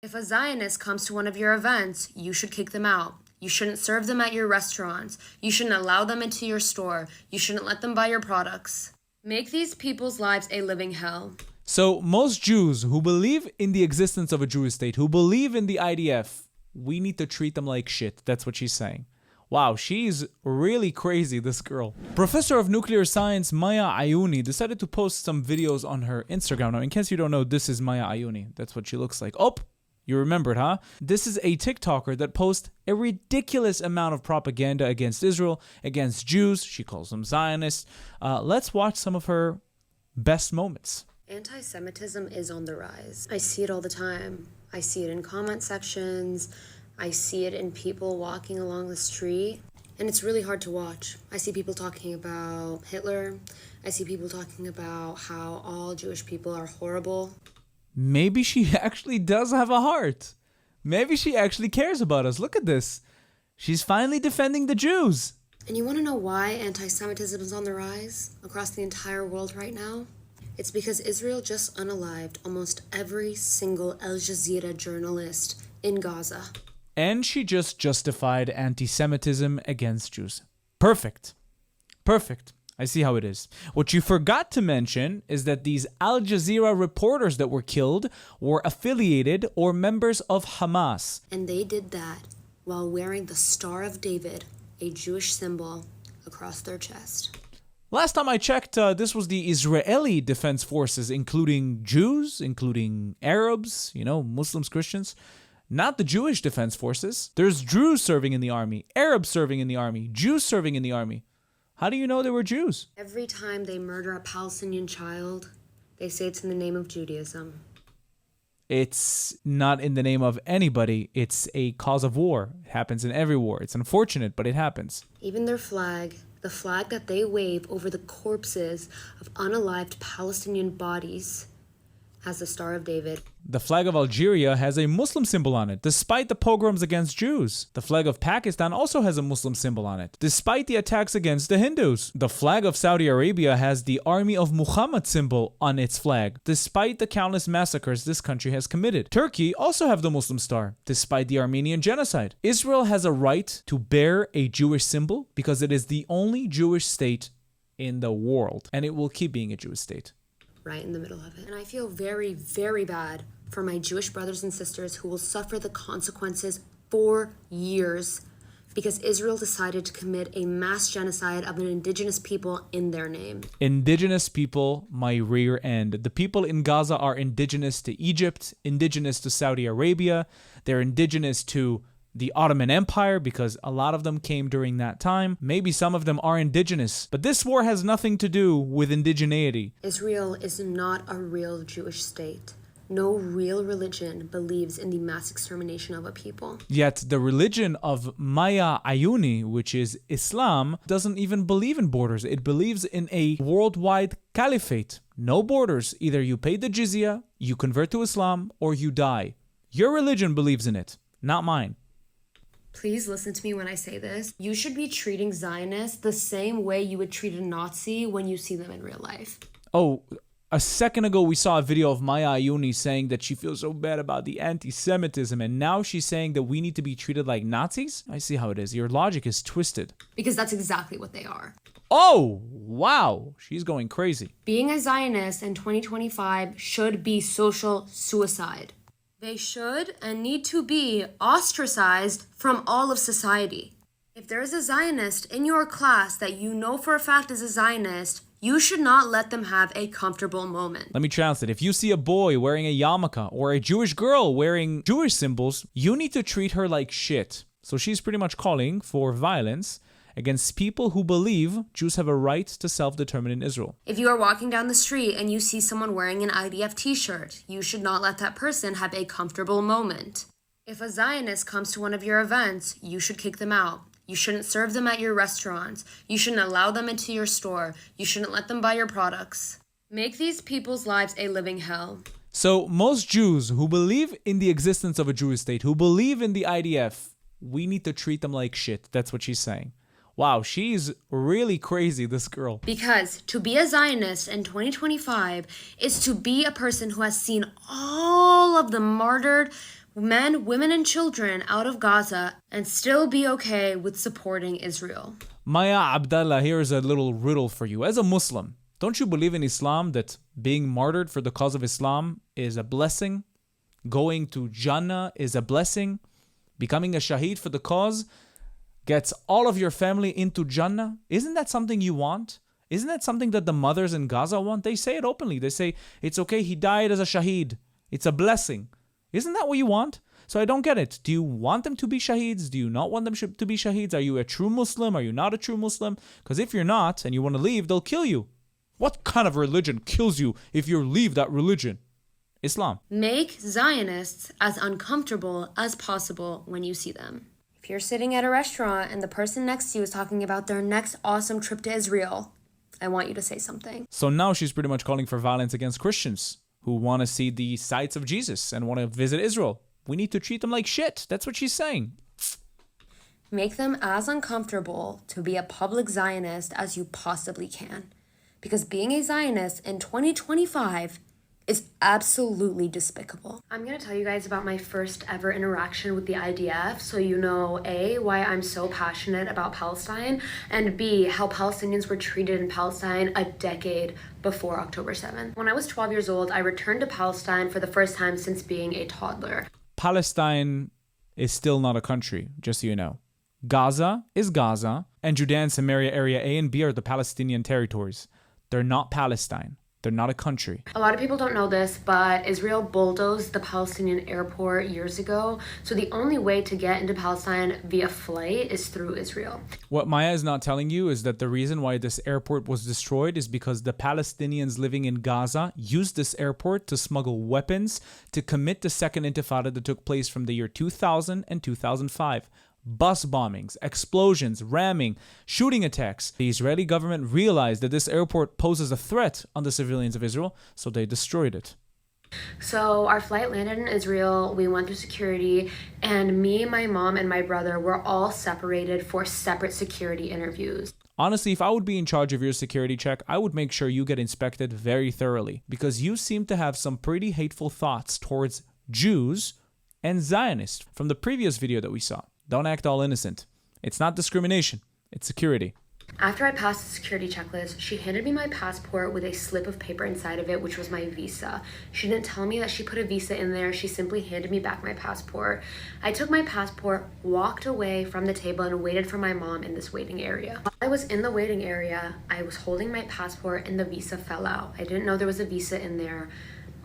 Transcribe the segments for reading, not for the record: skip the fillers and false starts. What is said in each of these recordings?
If a Zionist comes to one of your events, you should kick them out. You shouldn't serve them at your restaurants. You shouldn't allow them into your store. You shouldn't let them buy your products. Make these people's lives a living hell. So most Jews who believe in the existence of a Jewish state, who believe in the IDF, we need to treat them like shit. That's what she's saying. Wow, she's really crazy, this girl. Professor of Nuclear Science Maya Auni decided to post some videos on her Instagram. Now, in case you don't know, this is Maya Auni. That's what she looks like. Oh, you remembered, huh? This is a TikToker that posts a ridiculous amount of propaganda against Israel, against Jews. She calls them Zionists. Let's watch some of her best moments. Anti-Semitism is on the rise. I see it all the time. I see it in comment sections. I see it in people walking along the street. And it's really hard to watch. I see people talking about Hitler. I see people talking about how all Jewish people are horrible. Maybe she actually does have a heart. Maybe she actually cares about us. Look at this. She's finally defending the Jews. And you want to know why anti-Semitism is on the rise across the entire world right now? It's because Israel just unalived almost every single Al Jazeera journalist in Gaza. And she just justified anti-Semitism against Jews. Perfect. Perfect. I see how it is. What you forgot to mention is that these Al Jazeera reporters that were killed were affiliated or members of Hamas. And they did that while wearing the Star of David, a Jewish symbol, across their chest. Last time I checked, this was the Israeli Defense Forces, including Jews, including Arabs, Muslims, Christians. Not the Jewish Defense Forces. There's Druze serving in the army, Arabs serving in the army, Jews serving in the army. How do you know they were Jews? Every time they murder a Palestinian child, they say it's in the name of Judaism. It's not in the name of anybody. It's a cause of war. It happens in every war. It's unfortunate, but it happens. Even their flag, the flag that they wave over the corpses of unalived Palestinian bodies, has the Star of David. The flag of Algeria has a Muslim symbol on it, despite the pogroms against Jews. The flag of Pakistan also has a Muslim symbol on it, despite the attacks against the Hindus. The flag of Saudi Arabia has the Army of Muhammad symbol on its flag, despite the countless massacres this country has committed. Turkey also have the Muslim star, despite the Armenian genocide. Israel has a right to bear a Jewish symbol because it is the only Jewish state in the world, and it will keep being a Jewish state. Right in the middle of it. And I feel very, very bad for my Jewish brothers and sisters who will suffer the consequences for years because Israel decided to commit a mass genocide of an indigenous people in their name. Indigenous people, my rear end. The people in Gaza are indigenous to Egypt, indigenous to Saudi Arabia. They're indigenous to the Ottoman Empire because a lot of them came during that time. Maybe some of them are indigenous, but this war has nothing to do with indigeneity. Israel is not a real Jewish state. No real religion believes in the mass extermination of a people. Yet the religion of Maya Auni, which is Islam, doesn't even believe in borders. It believes in a worldwide caliphate. No borders. Either you pay the jizya, you convert to Islam, or you die. Your religion believes in it, not mine. Please listen to me when I say this. You should be treating Zionists the same way you would treat a Nazi when you see them in real life. Oh, a second ago we saw a video of Maya Auni saying that she feels so bad about the anti-Semitism, and now she's saying that we need to be treated like Nazis? I see how it is. Your logic is twisted. Because that's exactly what they are. Oh, wow. She's going crazy. Being a Zionist in 2025 should be social suicide. They should and need to be ostracized from all of society. If there is a Zionist in your class that you know for a fact is a Zionist, you should not let them have a comfortable moment. Let me translate. If you see a boy wearing a yarmulke or a Jewish girl wearing Jewish symbols, you need to treat her like shit. So she's pretty much calling for violence against people who believe Jews have a right to self-determine in Israel. If you are walking down the street and you see someone wearing an IDF t-shirt, you should not let that person have a comfortable moment. If a Zionist comes to one of your events, you should kick them out. You shouldn't serve them at your restaurants. You shouldn't allow them into your store. You shouldn't let them buy your products. Make these people's lives a living hell. So most Jews who believe in the existence of a Jewish state, who believe in the IDF, we need to treat them like shit. That's what she's saying. Wow, she's really crazy, this girl. Because to be a Zionist in 2025 is to be a person who has seen all of the martyred men, women, and children out of Gaza and still be okay with supporting Israel. Maya Abdullah, here's a little riddle for you. As a Muslim, don't you believe in Islam that being martyred for the cause of Islam is a blessing? Going to Jannah is a blessing? Becoming a shaheed for the cause gets all of your family into Jannah? Isn't that something you want? Isn't that something that the mothers in Gaza want? They say it openly. They say, it's okay, he died as a shaheed. It's a blessing. Isn't that what you want? So I don't get it. Do you want them to be shaheeds? Do you not want them to be shaheeds? Are you a true Muslim? Are you not a true Muslim? Because if you're not and you want to leave, they'll kill you. What kind of religion kills you if you leave that religion? Islam. Make Zionists as uncomfortable as possible when you see them. If you're sitting at a restaurant and the person next to you is talking about their next awesome trip to Israel, I want you to say something. So now she's pretty much calling for violence against Christians who want to see the sights of Jesus and want to visit Israel. We need to treat them like shit. That's what she's saying. Make them as uncomfortable to be a public Zionist as you possibly can. Because being a Zionist in 2025 is absolutely despicable. I'm going to tell you guys about my first ever interaction with the IDF, so you know A, why I'm so passionate about Palestine, and B, how Palestinians were treated in Palestine a decade before October 7th. When I was 12 years old, I returned to Palestine for the first time since being a toddler. Palestine is still not a country, just so you know. Gaza is Gaza, and Judea and Samaria area A and B are the Palestinian territories. They're not Palestine. They're not a country. A lot of people don't know this, but Israel bulldozed the Palestinian airport years ago. So the only way to get into Palestine via flight is through Israel. What Maya is not telling you is that the reason why this airport was destroyed is because the Palestinians living in Gaza used this airport to smuggle weapons to commit the second intifada that took place from the year 2000 and 2005. Bus bombings, explosions, ramming, shooting attacks. The Israeli government realized that this airport poses a threat on the civilians of Israel, so they destroyed it. So our flight landed in Israel, we went through security, and me, my mom, and my brother were all separated for separate security interviews. Honestly, if I would be in charge of your security check, I would make sure you get inspected very thoroughly, because you seem to have some pretty hateful thoughts towards Jews and Zionists from the previous video that we saw. Don't act all innocent. It's not discrimination. It's security. After I passed the security checklist, she handed me my passport with a slip of paper inside of it, which was my visa. She didn't tell me that she put a visa in there. She simply handed me back my passport. I took my passport, walked away from the table, and waited for my mom in this waiting area. While I was in the waiting area, I was holding my passport and the visa fell out. I didn't know there was a visa in there.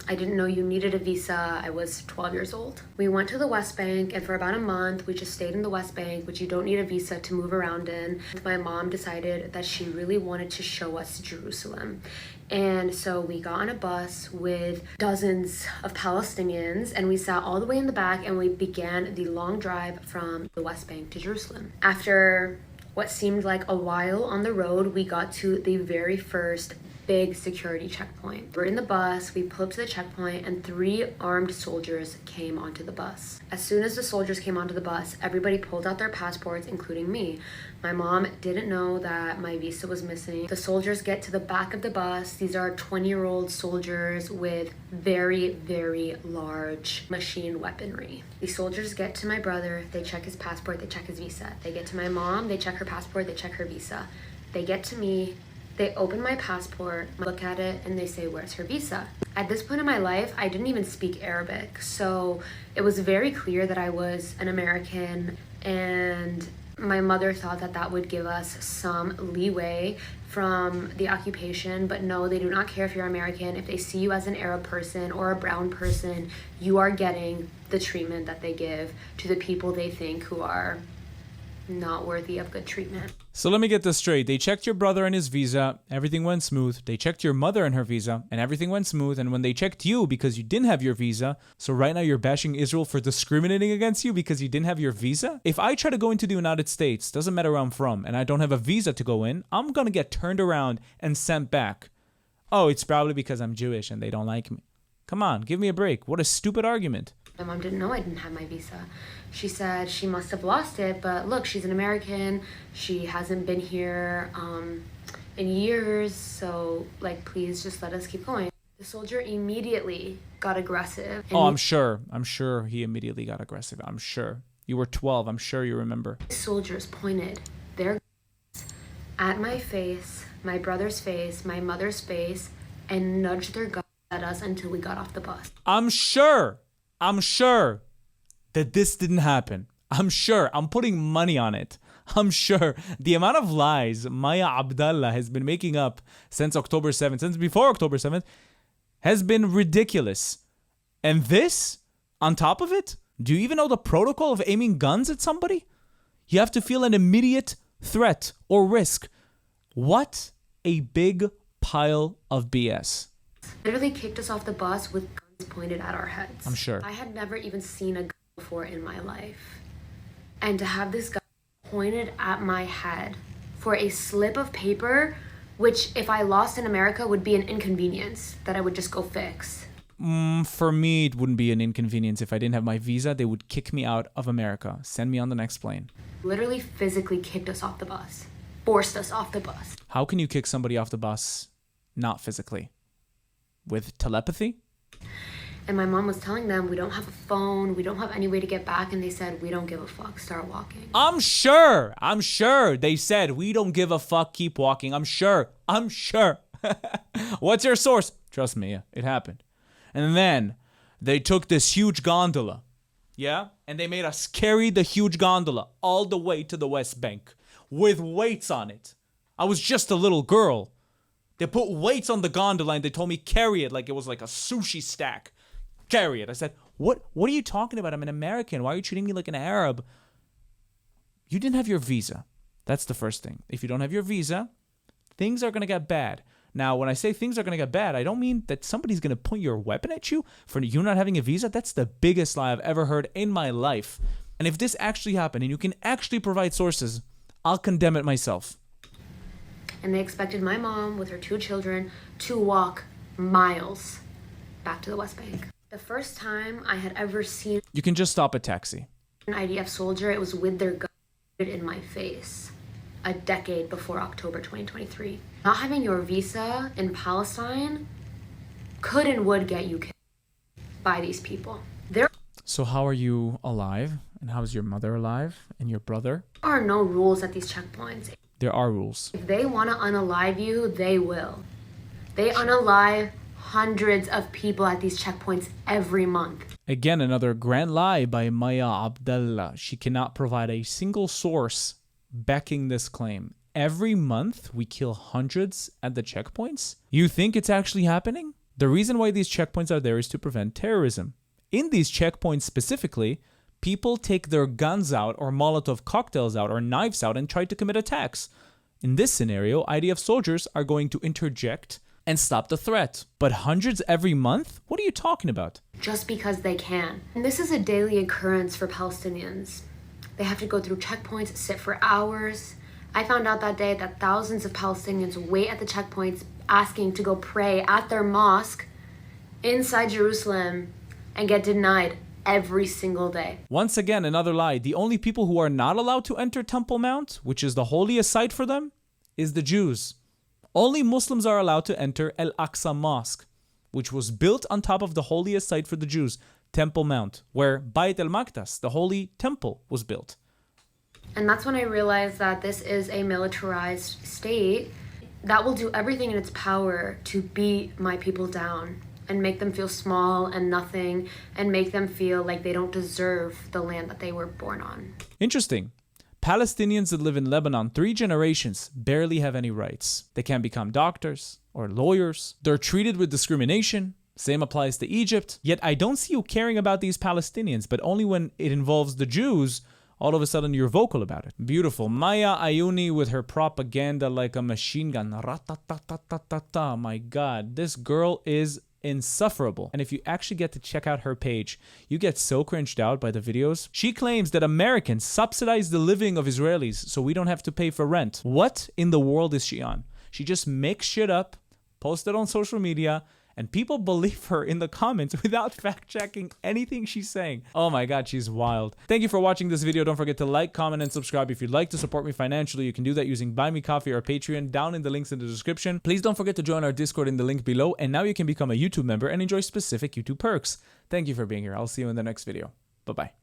I didn't know you needed a visa. I was 12 years old. We went to the West Bank, and for about a month, we just stayed in the West Bank, which you don't need a visa to move around in. My mom decided that she really wanted to show us Jerusalem. And so we got on a bus with dozens of Palestinians, and we sat all the way in the back, and we began the long drive from the West Bank to Jerusalem. After what seemed like a while on the road, we got to the very first big security checkpoint. We're in the bus, we pulled up to the checkpoint, and 3 armed soldiers came onto the bus. As soon as the soldiers came onto the bus, everybody pulled out their passports, including me. My mom didn't know that my visa was missing. The soldiers get to the back of the bus. These are 20-year-old soldiers with very, very large machine weaponry. The soldiers get to my brother, they check his passport, they check his visa. They get to my mom, they check her passport, they check her visa. They get to me, they open my passport, look at it, and they say, "Where's her visa?" At this point in my life, I didn't even speak Arabic, so it was very clear that I was an American, and my mother thought that that would give us some leeway from the occupation, but no, they do not care if you're American. If they see you as an Arab person or a brown person, you are getting the treatment that they give to the people they think who are not worthy of good treatment. So let me get this straight. They checked your brother and his visa, everything went smooth. They checked your mother and her visa, and everything went smooth. And when they checked you because you didn't have your visa, so right now you're bashing Israel for discriminating against you because you didn't have your visa? If I try to go into the United States, doesn't matter where I'm from, and I don't have a visa to go in, I'm gonna get turned around and sent back. Oh, it's probably because I'm Jewish and they don't like me. Come on, give me a break. What a stupid argument. My mom didn't know I didn't have my visa. She said she must have lost it, but look, she's an American. She hasn't been here in years, so like, please just let us keep going. The The soldier immediately got aggressive. Oh, I'm sure. I'm sure he immediately got aggressive. I'm sure. You were 12. I'm sure you remember. Soldiers pointed their guns at my face, my brother's face, my mother's face, and nudged their guns at us until we got off the bus. I'm sure that this didn't happen. I'm sure. I'm putting money on it. I'm sure the amount of lies Maya Abdullah has been making up since October 7th, since before October 7th, has been ridiculous. And this, on top of it, do you even know the protocol of aiming guns at somebody? You have to feel an immediate threat or risk. What a big pile of BS. Literally kicked us off the bus with guns pointed at our heads. I'm sure. I had never even seen a gun before in my life. And to have this gun pointed at my head for a slip of paper, which if I lost in America would be an inconvenience that I would just go fix. For me, it wouldn't be an inconvenience. If I didn't have my visa, they would kick me out of America. Send me on the next plane. Literally physically kicked us off the bus. Forced us off the bus. How can you kick somebody off the bus not physically? With telepathy? And my mom was telling them, we don't have a phone, we don't have any way to get back, and they said, we don't give a fuck, start walking. I'm sure they said, we don't give a fuck, keep walking. I'm sure. What's your source? Trust me, it happened. And then they took this huge gondola, yeah? And they made us carry the huge gondola all the way to the West Bank with weights on it. I was just a little girl. They put weights on the gondola and they told me carry it like it was like a sushi stack. Carry it. I said, what are you talking about? I'm an American. Why are you treating me like an Arab? You didn't have your visa. That's the first thing. If you don't have your visa, things are going to get bad. Now, when I say things are going to get bad, I don't mean that somebody's going to point your weapon at you for you not having a visa. That's the biggest lie I've ever heard in my life. And if this actually happened and you can actually provide sources, I'll condemn it myself. And they expected my mom with her 2 children to walk miles back to the West Bank. The first time I had ever seen You can just stop a taxi. an IDF soldier, it was with their gun in my face. A decade before October 2023. Not having your visa in Palestine could and would get you killed by these people. There So how are you alive? And how is your mother alive? And your brother? are no rules at these checkpoints. There are rules. If they want to unalive you, they will. They unalive hundreds of people at these checkpoints every month. Again, another grand lie by Maya Abdullah. She cannot provide a single source backing this claim. Every month, we kill hundreds at the checkpoints? You think it's actually happening? The reason why these checkpoints are there is to prevent terrorism. In these checkpoints specifically, people take their guns out or Molotov cocktails out or knives out and try to commit attacks. In this scenario, IDF soldiers are going to interject and stop the threat. But hundreds every month? What are you talking about? Just because they can. And this is a daily occurrence for Palestinians. They have to go through checkpoints, sit for hours. I found out that day that thousands of Palestinians wait at the checkpoints asking to go pray at their mosque inside Jerusalem and get denied every single day. Once again, another lie. The only people who are not allowed to enter Temple Mount, which is the holiest site for them, is the Jews. Only Muslims are allowed to enter Al-Aqsa Mosque, which was built on top of the holiest site for the Jews, Temple Mount, where Bayt al-Maqdas, the holy temple, was built. And that's when I realized that this is a militarized state that will do everything in its power to beat my people down and make them feel small and nothing and make them feel like they don't deserve the land that they were born on. Interesting. Palestinians that live in Lebanon 3 generations barely have any rights. They can't become doctors or lawyers. They're treated with discrimination. Same applies to Egypt. Yet I don't see you caring about these Palestinians, but only when it involves the Jews, all of a sudden you're vocal about it. Beautiful. Maya Auni with her propaganda like a machine gun. Rat-ta-ta-ta-ta-ta. My God, this girl is insufferable. And if you actually get to check out her page, you get so cringed out by the videos. She claims that Americans subsidize the living of Israelis so we don't have to pay for rent. What in the world is she on? She just makes shit up, posts it on social media, And people believe her in the comments without fact-checking anything she's saying. Oh my god, she's wild. Thank you for watching this video. Don't forget to like, comment, and subscribe. If you'd like to support me financially, you can do that using Buy Me Coffee or Patreon down in the links in the description. Please don't forget to join our Discord in the link below, and now you can become a YouTube member and enjoy specific YouTube perks. Thank you for being here. I'll see you in the next video. Bye-bye.